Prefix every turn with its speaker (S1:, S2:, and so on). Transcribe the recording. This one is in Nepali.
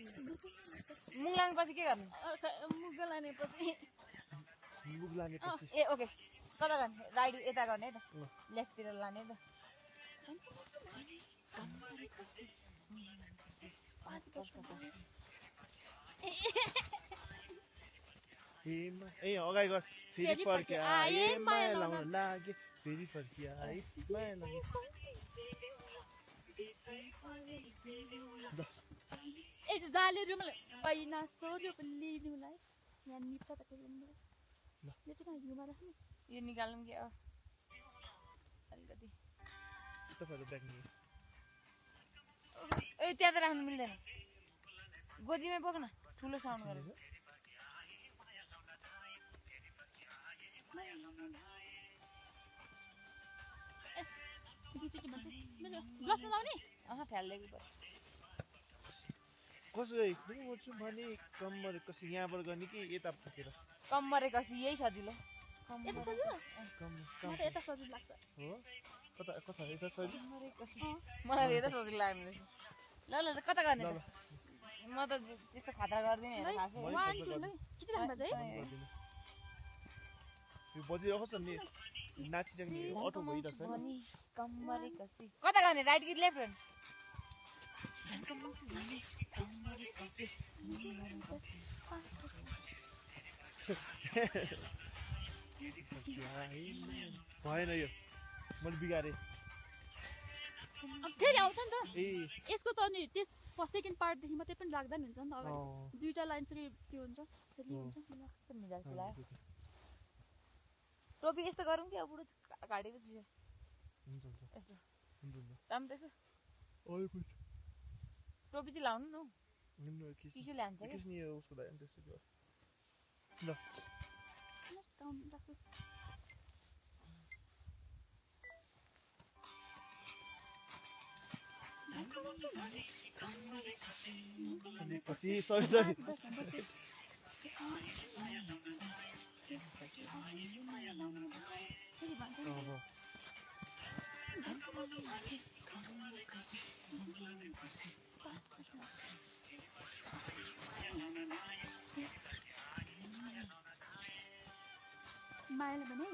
S1: मुग लानेपछि के गर्नु
S2: मुग लानेपछि
S1: ए ओके कता गर्ने राइट यता गर्ने है त लेफ्टतिर लाने त
S3: ए अगाडि गर फेरि फर्के आए माया लाउन लागे फेरि फर्के आए माया लाउन
S2: ए जाले रुमले पैना सोर्यो लिनुलाई यहाँ निप्छ त के लिनु ल यो चाहिँ कहाँ हिउँमा राख्नु
S1: यो निकाल्नु के अलिकति
S3: तपाईहरु ब्याग नि
S1: ए त्यहाँ त राख्नु मिल्दैन गोजीमै बोक्न ठुलो साउन्ड गरेर
S2: बिचे के भन्छ मेरो ग्लोभ्स लाउने
S1: फ्याल्दैको पर्छ
S3: कसरी गर्छु भने कम्मर कसी यहाँबाट गर्ने कि यता फुकेर
S1: कम्मरे कसी यही सजिलो
S2: यता सजिलो
S3: कम्मर
S2: मलाई यता सजिलो लाग्छ
S3: हो कता कता यता सजिलो
S1: कम्मरे कसी मलाई यता सजिलो लाग्ने रहेछ ल ल कता गर्ने त म त त्यस्तो खतरा गर्दिन हैन खासै
S2: 1 2 ल किन राख्नु छ है
S3: यो बजिरहेको छ नि नाचिरहेको नि अटो भइरहेछ
S1: नि कम्मरे कसी कता गर्ने राइट कि लेफ्ट हैन
S3: भएन यो मैले बिगारेँ
S2: फेरि आउँछ नि त
S3: ए
S2: यसको त नि त्यस सेकेन्ड पार्टदेखि मात्रै पनि लाग्दा नि हुन्छ नि त अगाडि दुईटा लाइन फेरि त्यो हुन्छ फेरि हुन्छ
S1: कस्तो मिजाज लाग्यो टोपी यस्तो गरौँ कि अब बुढो घाँटी पो चियो
S3: हुन्छ हुन्छ
S1: यस्तो
S3: हुन्छ हुन्छ
S1: राम्रो रहेछ
S3: ओइ पुट
S1: टोपी चाहिँ लाउनु न
S3: निम्न किस
S1: चिसो ल्यान्छ कि
S3: किस नि उसको दाइ त्यसो गर ल
S2: काम राख्छु
S3: अनि पछि सरी सरी
S2: फेरि भन्छ मायाले भने